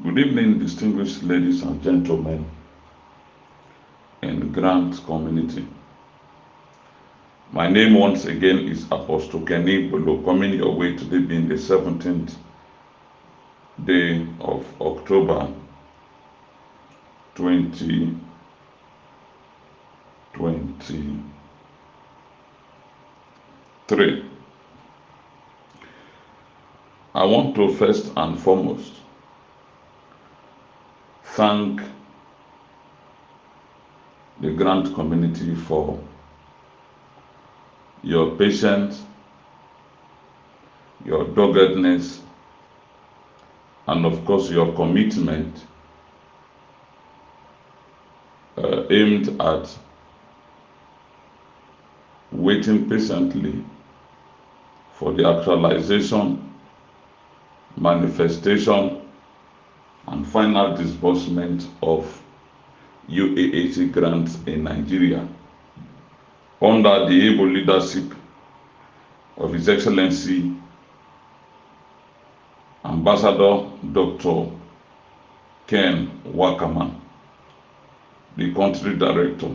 Good evening, distinguished ladies and gentlemen in Grant community. My name once again is Apostle Kenny Bolo, coming your way today being the 17th day of October 2023. I want to first and foremost thank the Grant community for your patience, your doggedness, and of course your commitment aimed at waiting patiently for the actualization, manifestation, and final disbursement of uaag grants in Nigeria under the able leadership of His Excellency Ambassador Dr. Ken Wakaman, the country director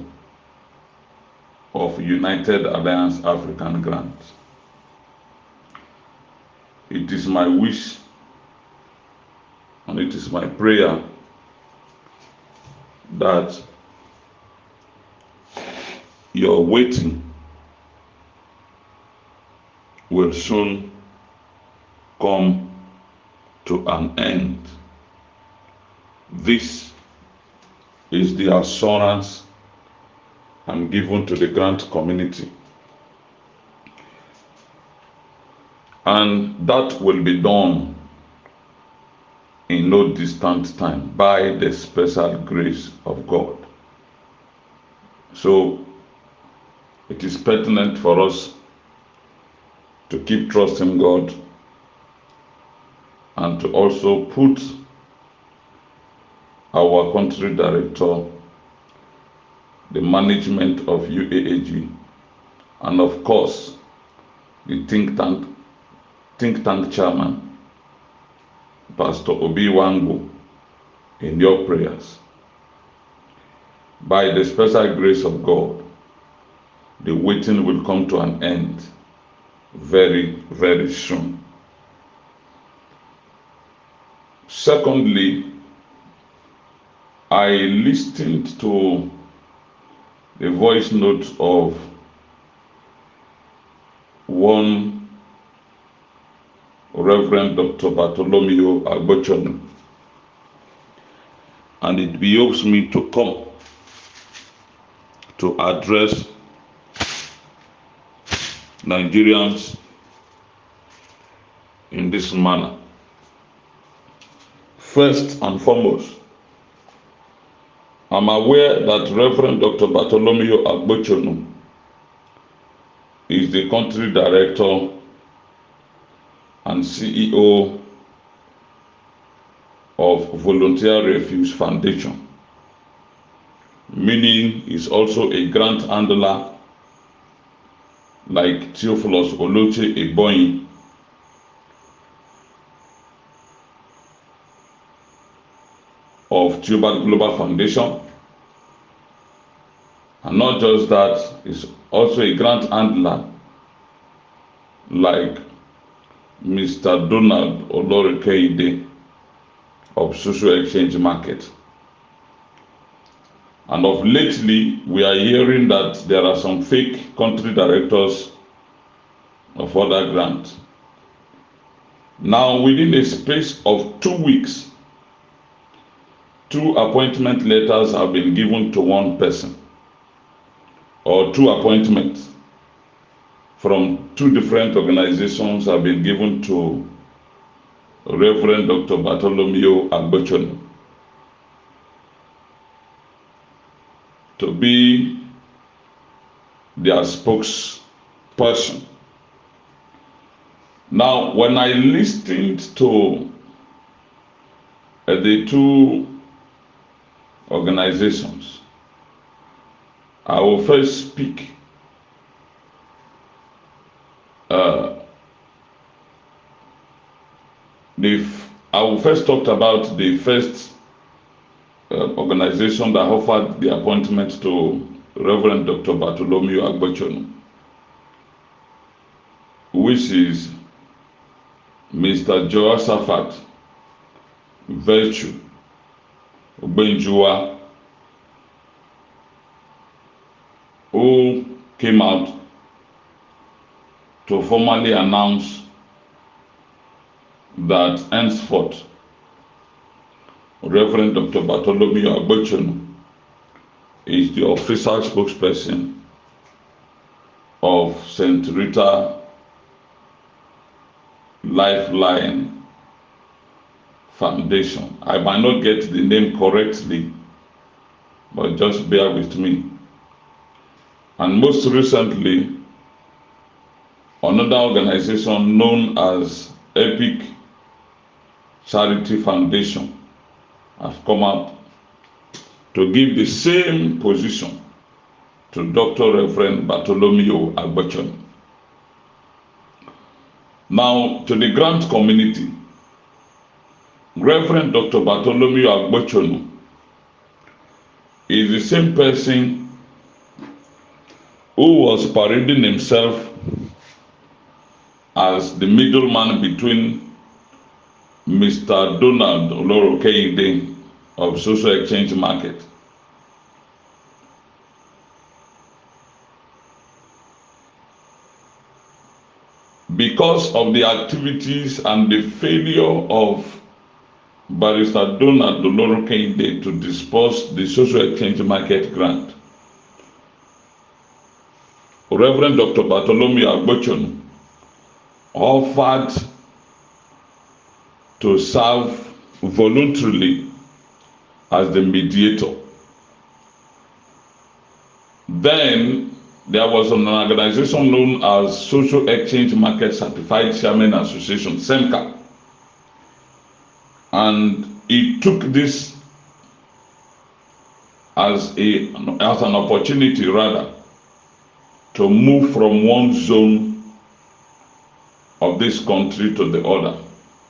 of United Alliance African Grants. It is my wish and it is my prayer that your waiting will soon come to an end. This is the assurance I'm given to the Grant community, and that will be done in no distant time by the special grace of God. So it is pertinent for us to keep trusting God and to also put our country director, the management of UAAG, and of course the think tank chairman, Pastor Obi Wango, in your prayers. By the special grace of God, the waiting will come to an end very, very soon. Secondly, I listened to the voice note of one Reverend Dr. Bartholomew Agbochonu, and it behoves me to come to address Nigerians in this manner. First and foremost, I'm aware that Reverend Dr. Bartholomew Agbochonu is the country director and CEO of Volunteer Refuge Foundation, meaning he's also a grant handler like Theophilus Oloche Eboyin, of Theobald Global Foundation. And not just that, he's also a grant handler like Mr. Donald Olorekeide of Social Exchange Market. And of lately, we are hearing that there are some fake country directors of other grants. Now, within a space of 2 weeks, 2 appointment letters have been given to one person, or 2 appointments from 2 different organizations have been given to Reverend Dr. Bartholomew Agbochonu to be their spokesperson. Now, when I listened to the 2 organizations, I will first speak I will first talk about the first organization that offered the appointment to Reverend Dr. Bartholomew Agbochonu, which is Mr. Jehoshaphat Virtue Benjua, who came out to formally announce that henceforth Reverend Dr. Bartholomew Agbochonu is the official spokesperson of St. Rita Lifeline Foundation. I might not get the name correctly, but just bear with me. And most recently, another organization known as Epic Charity Foundation has come out to give the same position to Dr. Reverend Bartholomew Agbochonu. Now, to the grant community, Reverend Dr. Bartholomew Agbochonu is the same person who was parading himself as the middleman between Mr. Donald Olorokeyide of Social Exchange Market because of the activities and the failure of Barrister Donald Olorokeyide to disperse the Social Exchange Market grant. Reverend Dr. Bartholomew Agbochonu offered to serve voluntarily as the mediator. Then there was an organization known as Social Exchange Market Certified Chairman Association, SEMCA, and he took this as an opportunity rather to move from one zone of this country to the other.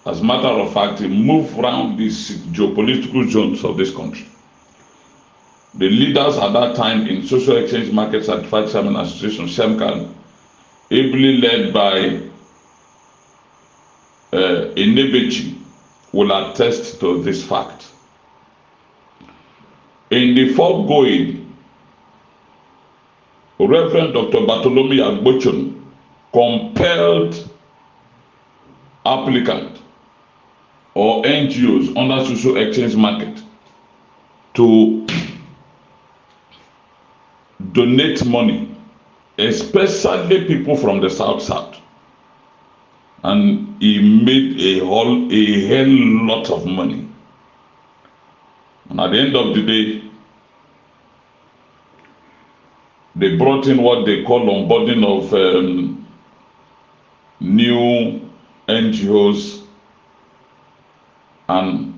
As a matter of fact, he moved around these geopolitical zones of this country. The leaders at that time in Social Exchange Market Certified Chairman Association, SEMCA, ably led by Enebechi, will attest to this fact. In the foregoing, Reverend Dr. Bartholomew Agbochonu compelled applicants or NGOs under Social Exchange Market to donate money, especially people from the South. And he made a hell lot of money. And at the end of the day, they brought in what they call onboarding of new NGOs, and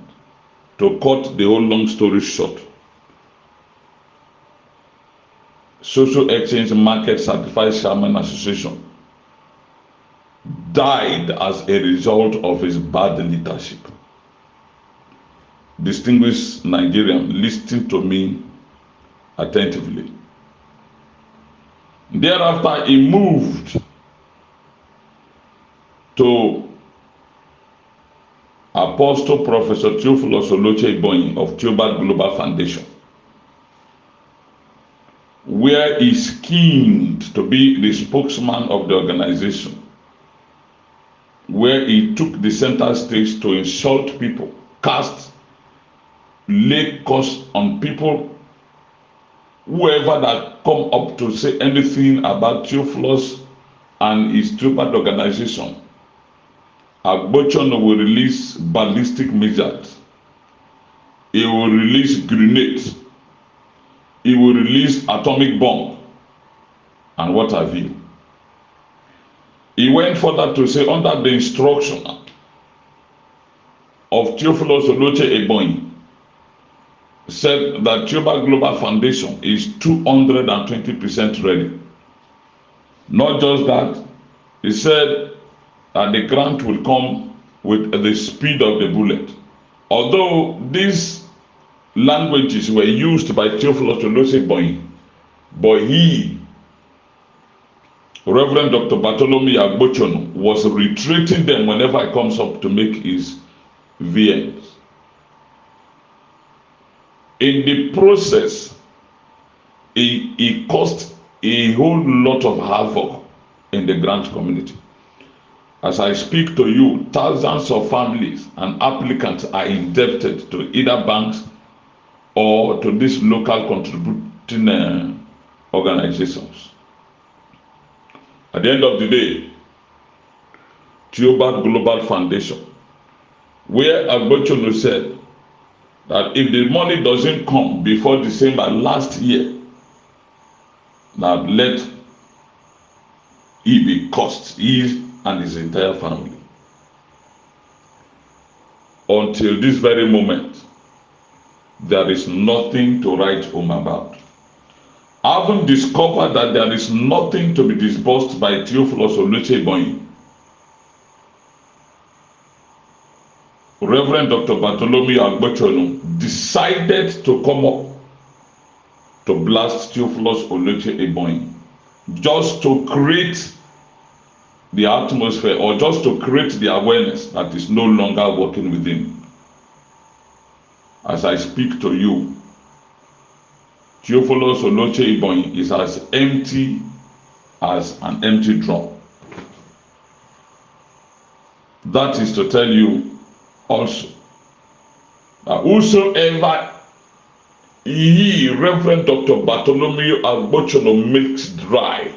to cut the whole long story short, Social Exchange Market Certified Chairman Association died as a result of his bad leadership. Distinguished Nigerian, listen to me attentively. Thereafter, he moved to Apostle Professor Theophilus Oloche Ibonyi of Theobald Global Foundation, where he schemed to be the spokesman of the organization, where he took the center stage to insult people, lay curse on people, whoever that come up to say anything about Theophilus and his Theobald organization. Agbochonu will release ballistic missiles. He will release grenades. He will release atomic bomb. And what have you. He went further to say, under the instruction of Theophilus Oloche Ibonyi, said that Theobald Global Foundation is 220% ready. Not just that, he said that the grant will come with the speed of the bullet. Although these languages were used by Theophilus Oloseboyin, but he, Reverend Dr. Bartholomew Agbochono, was reiterating them whenever he comes up to make his VMs. In the process, he caused a whole lot of havoc in the grant community. As I speak to you, thousands of families and applicants are indebted to either banks or to these local contributing organizations. At the end of the day, Theobald Global Foundation, where Agbochono said that if the money doesn't come before December last year, now let it be cost, he and his entire family. Until this very moment, there is nothing to write home about. Having discovered that there is nothing to be disbursed by Theophilus Oloseboyin, Reverend Dr. Bartholomew Agbochono decided to come up to blast Theophilus Oloseboyin, just to create the atmosphere or just to create the awareness that is no longer working with him. As I speak to you, Theophilus Oloseboyin is as empty as an empty drum. That is to tell you also that whosoever he, Reverend Dr. Bartholomew Agbochono, makes dry,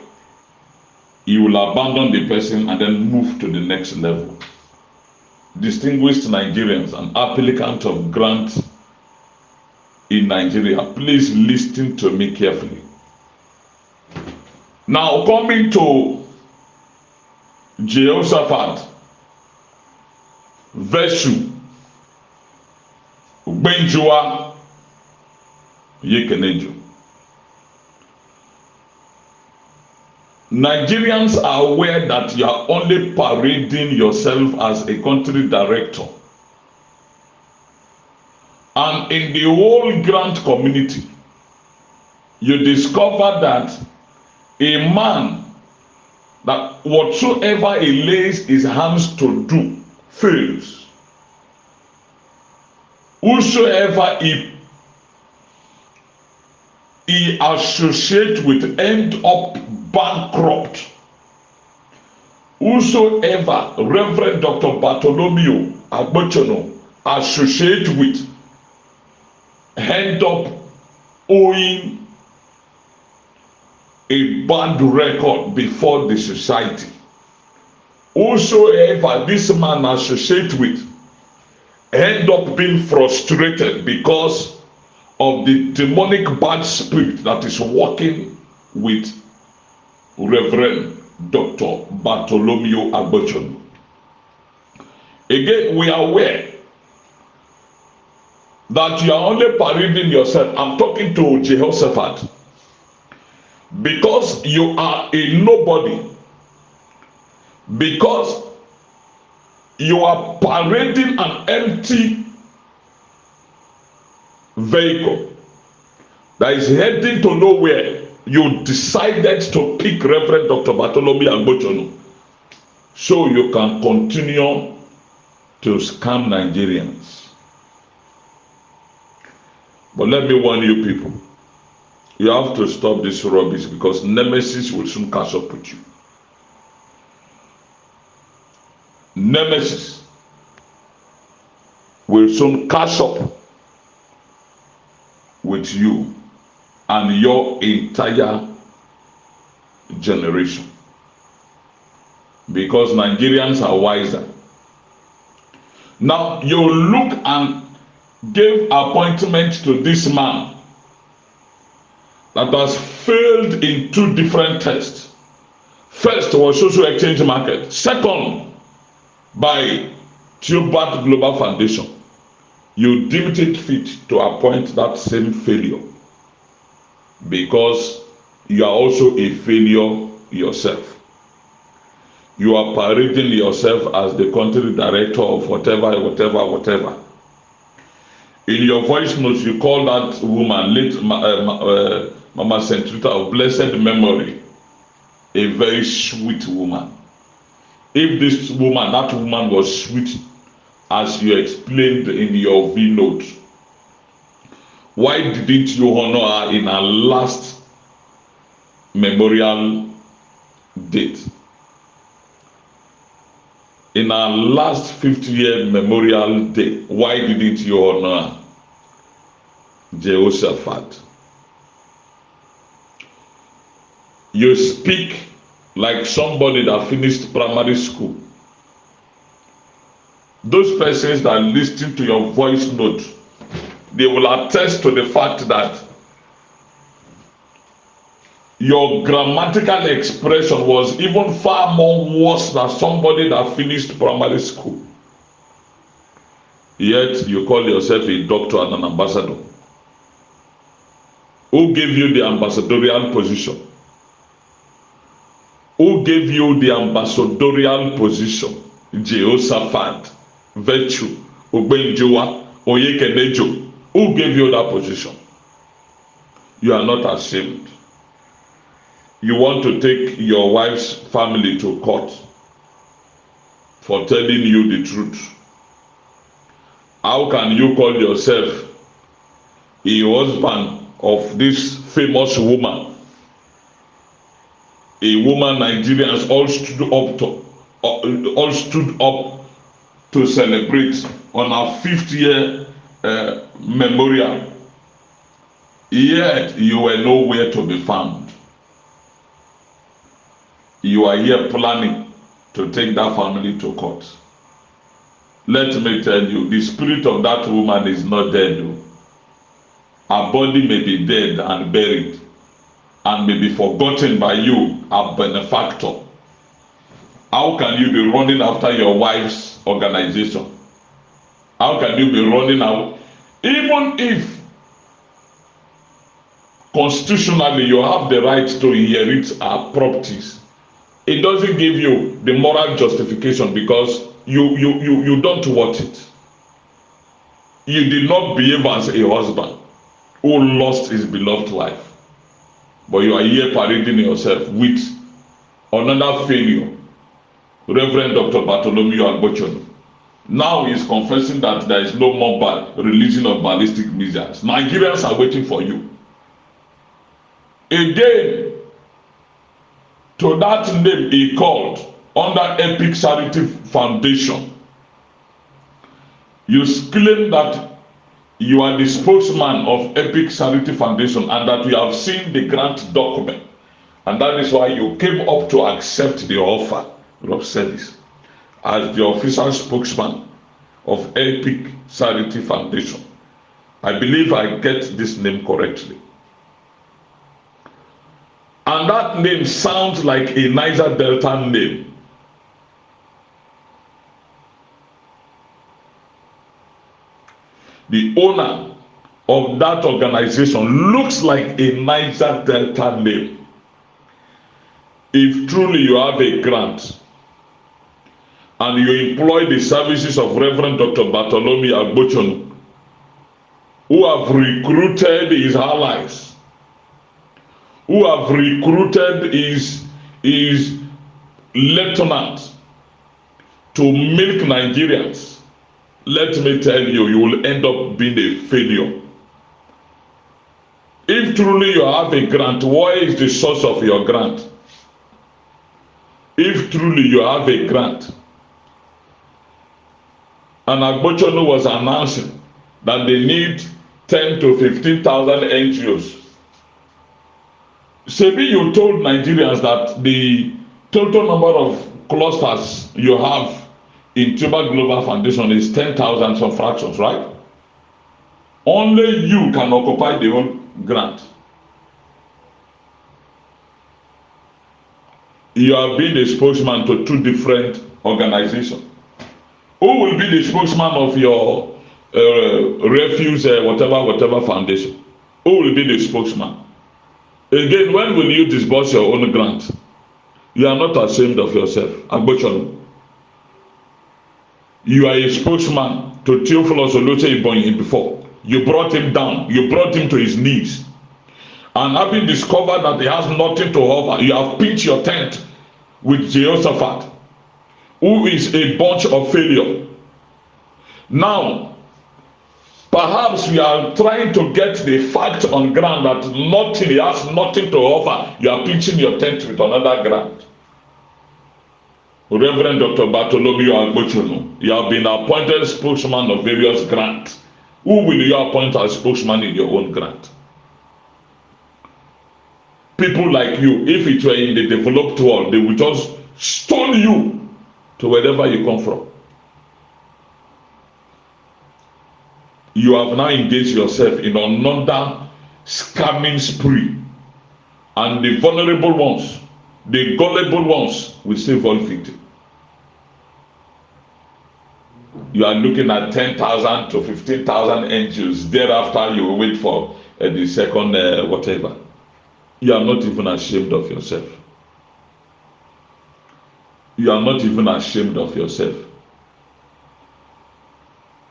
he will abandon the person and then move to the next level. Distinguished Nigerians and applicants of grants in Nigeria, please listen to me carefully. Now, coming to Jehoshaphat, Veshu, Benjua, Yekeneju. Nigerians are aware that you are only parading yourself as a country director. And in the whole grant community, you discover that a man that whatsoever he lays his hands to do fails. Whosoever he associates with end up bankrupt. Whosoever Reverend Dr. Bartholomew Agbochono associate with end up owing a bad record before the society. Whosoever this man associate with end up being frustrated because of the demonic bad spirit that is working with Reverend Dr. Bartholomew Agbochono. Again, we are aware that you are only parading yourself. I'm talking to Jehoshaphat. Because you are a nobody. Because you are parading an empty vehicle that is heading to nowhere, you decided to pick Reverend Dr. Bartholomew Agbochono so you can continue to scam Nigerians. But let me warn you people, you have to stop this rubbish because Nemesis will soon catch up with you. Nemesis will soon catch up with you and your entire generation, because Nigerians are wiser. Now you look and give appointment to this man that has failed in 2 different tests. First was social exchange market, second by Theobald Global Foundation. You deemed it fit to appoint that same failure because you are also a failure yourself. You are parading yourself as the country director of whatever. In your voice notes, you call that woman, late Mama Centrita of blessed memory, a very sweet woman. If that woman was sweet, as you explained in your V note, why didn't you honor her in her last memorial date? In our last 50-year memorial day, why didn't you honor her? Jehoshaphat. You speak like somebody that finished primary school. Those persons that listen to your voice note, they will attest to the fact that your grammatical expression was even far more worse than somebody that finished primary school. Yet you call yourself a doctor and an ambassador. Who gave you the ambassadorial position? Who gave you the ambassadorial position? Jehoshaphat, virtue, Obenjoa, Oyekenejo. Who gave you that position? You are not ashamed. You want to take your wife's family to court for telling you the truth. How can you call yourself a husband of this famous woman? A woman Nigerians all stood up to celebrate on our 50th year memorial. Yet you were nowhere to be found. You are here planning to take that family to court. Let me tell you, the spirit of that woman is not dead. Her body may be dead and buried and may be forgotten by you, a benefactor. How can you be running after your wife's organization? How can you be running out? Even if constitutionally you have the right to inherit her properties, it doesn't give you the moral justification because you don't want it. You did not behave as a husband who lost his beloved wife. But you are here parading yourself with another failure. Reverend Dr. Bartholomew Agbochonu. Now he is confessing that there is no more releasing of ballistic missiles. Nigerians are waiting for you. Again, to that name he called under Epic Charity Foundation. You claim that you are the spokesman of Epic Charity Foundation and that you have seen the grant document. And that is why you came up to accept the offer of service as the official spokesman of Epic Charity Foundation. I believe I get this name correctly. And that name sounds like a Niger Delta name. The owner of that organization looks like a Niger Delta name. If truly you have a grant and you employ the services of Reverend Dr. Bartholomew Agbochonu, who have recruited his allies, who have recruited his lieutenants to milk Nigerians, let me tell you, you will end up being a failure. If truly you have a grant, where is the source of your grant? If truly you have a grant, and Agbochonu was announcing that they need 10 to 15,000 NGOs. Sebi, you told Nigerians that the total number of clusters you have in Tuber Global Foundation is 10,000 some fractions, right? Only you can occupy the whole grant. You are being the spokesman to two different organizations. Who will be the spokesman of your refuse whatever foundation? Who will be the spokesman? Again, when will you disburse your own grant? You are not ashamed of yourself. Agbocholo. You are a spokesman to Theophilus Olose Ibonyi before. You brought him down. You brought him to his knees. And having discovered that he has nothing to offer, you have pitched your tent with Jehoshaphat, who is a bunch of failure. Now, perhaps you are trying to get the fact on ground that he has nothing to offer. You are pitching your tent with another ground. Reverend Dr. Bartholomew Agbocholo, you have been appointed spokesman of various grants. Who will you appoint as spokesman in your own grant? People like you, if it were in the developed world, they would just stone you to wherever you come from. You have now engaged yourself in another scamming spree, and the vulnerable ones, the gullible ones, will still fall victim. You are looking at 10,000 to 15,000 angels. Thereafter, you will wait for the second whatever. You are not even ashamed of yourself. You are not even ashamed of yourself.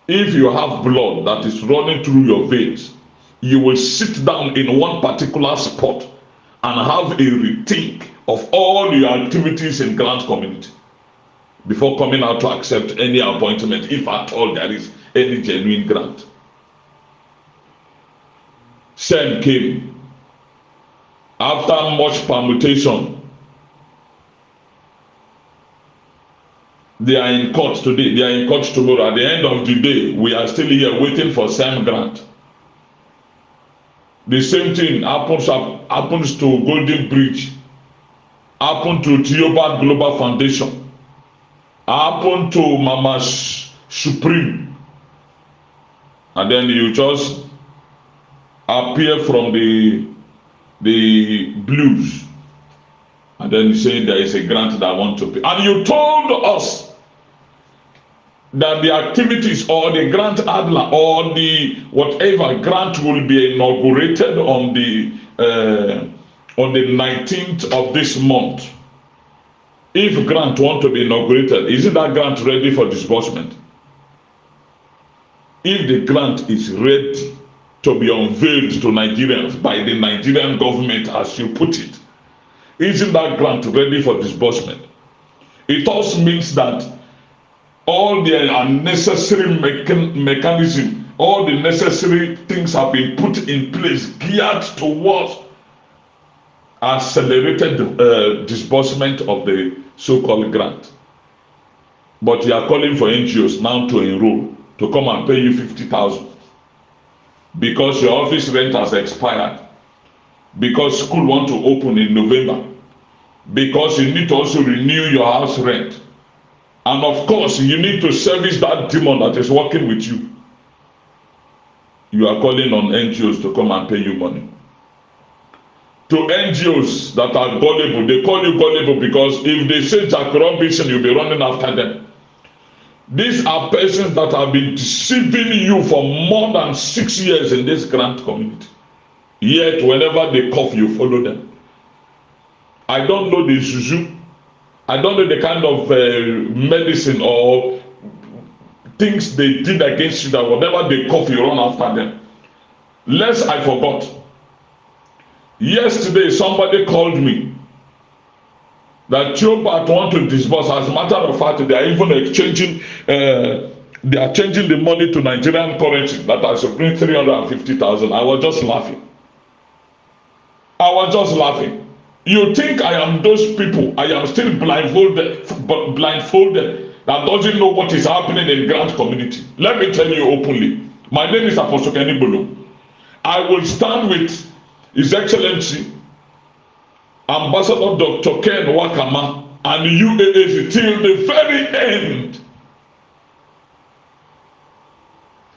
If you have blood that is running through your veins, you will sit down in one particular spot and have a rethink of all your activities in grant community before coming out to accept any appointment, if at all there is any genuine grant. Shem came after much permutation. They are in court today, they are in court tomorrow. At the end of the day, we are still here waiting for Sam grant. The same thing happens to Golden Bridge, happened to Theobald Global Foundation, happened to Mama Supreme, and then you just appear from the blues, and then you say there is a grant that I want to pay, and you told us that the activities or the grant adler or the whatever grant will be inaugurated on the 19th of this month. If grant want to be inaugurated, isn't that grant ready for disbursement? If the grant is ready to be unveiled to Nigerians by the Nigerian government, as you put it, isn't that grant ready for disbursement? It also means that all the unnecessary mechanism, all the necessary things have been put in place geared towards accelerated disbursement of the so-called grant. But you are calling for NGOs now to enroll, to come and pay you 50,000 because your office rent has expired, because school want to open in November, because you need to also renew your house rent, and of course you need to service that demon that is working with you. You are calling on NGOs to come and pay you money. To NGOs that are gullible, they call you gullible because if they say Jack Robinson, you'll be running after them. These are persons that have been deceiving you for more than 6 years in this grant community. Yet whenever they cough, you follow them. I don't know the juju. I don't know the kind of medicine or things they did against you that whenever they cough, you run after them. Lest I forgot. Yesterday, somebody called me that Theobald want to disburse. As a matter of fact, they are even exchanging, they are changing the money to Nigerian currency that has bring 350,000. I was just laughing. You think I am those people? I am still blindfolded that doesn't know what is happening in grant community. Let me tell you openly. My name is Apostle Kenny Bolo. I will stand with His Excellency Ambassador Dr. Ken Wakama and uaag till the very end.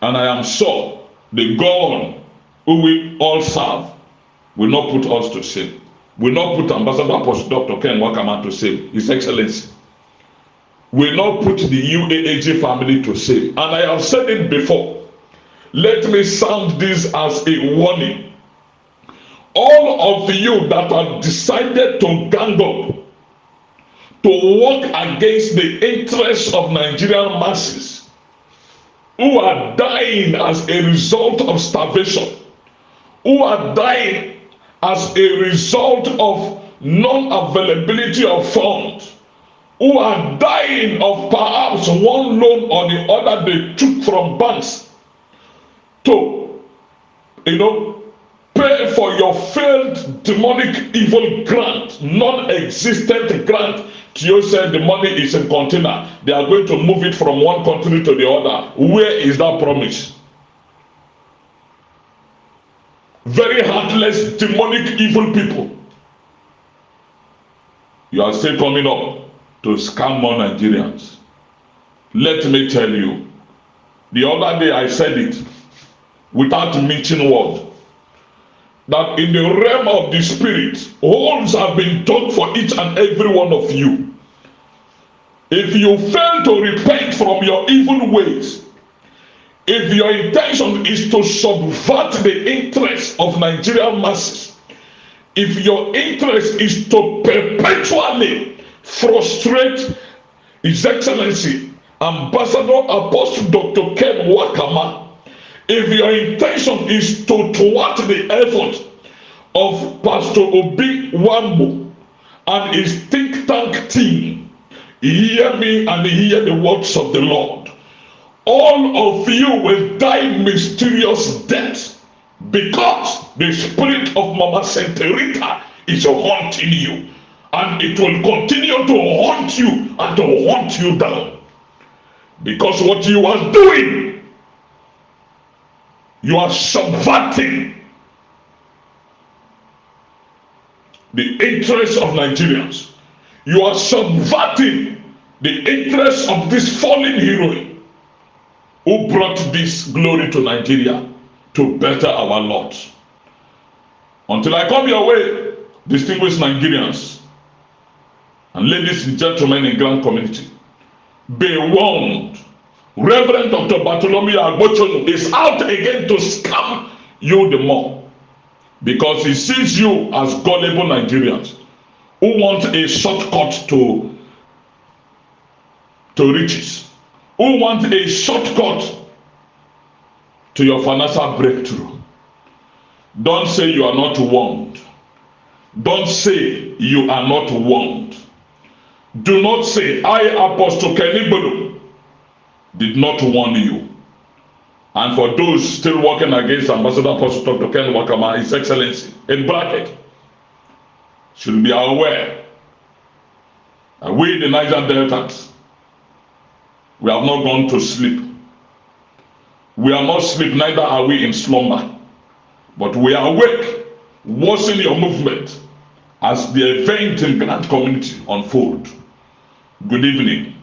And I am sure the God who we all serve will not put us to shame. Will not put Ambassador Apostle Dr. Ken Wakama to shame. His Excellency will not put the uaag family to shame. And I have said it before. Let me sound this as a warning. All of you that have decided to gang up to work against the interests of Nigerian masses who are dying as a result of starvation, who are dying as a result of non-availability of funds, who are dying of perhaps one loan or the other they took from banks to, pay for your failed demonic evil grant, non-existent grant. You said the money is in container. They are going to move it from one country to the other. Where is that promise? Very heartless, demonic, evil people. You are still coming up to scam more Nigerians. Let me tell you, the other day I said it without mentioning word, that in the realm of the spirit, holes have been dug for each and every one of you. If you fail to repent from your evil ways, if your intention is to subvert the interests of Nigerian masses, if your interest is to perpetually frustrate His Excellency Ambassador Apostle Dr. Ken Wakama, if your intention is to thwart the effort of Pastor Obi Wambo and his think tank team, hear me and hear the words of the Lord. All of you will die mysterious deaths because the spirit of Mama Senterita is haunting you, and it will continue to haunt you and to hunt you down. Because what you are doing, you are subverting the interests of Nigerians. You are subverting the interests of this fallen heroine who brought this glory to Nigeria to better our lot. Until I come your way, distinguished Nigerians and ladies and gentlemen in grand community, be warned. Reverend Dr. Bartholomew Agbochonu is out again to scam you the more, because he sees you as gullible Nigerians who want a shortcut to riches, who want a shortcut to your financial breakthrough. Don't say you are not warned. Don't say you are not warned. Do not say I, Apostle Kenny did not warn you. And for those still working against Ambassador Apostle Dr. Ken Wakama, His Excellency, in bracket, should be aware that we, the Niger Deltans, we have not gone to sleep. We are not asleep, neither are we in slumber. But we are awake, watching your movement as the event in grand community unfold. Good evening.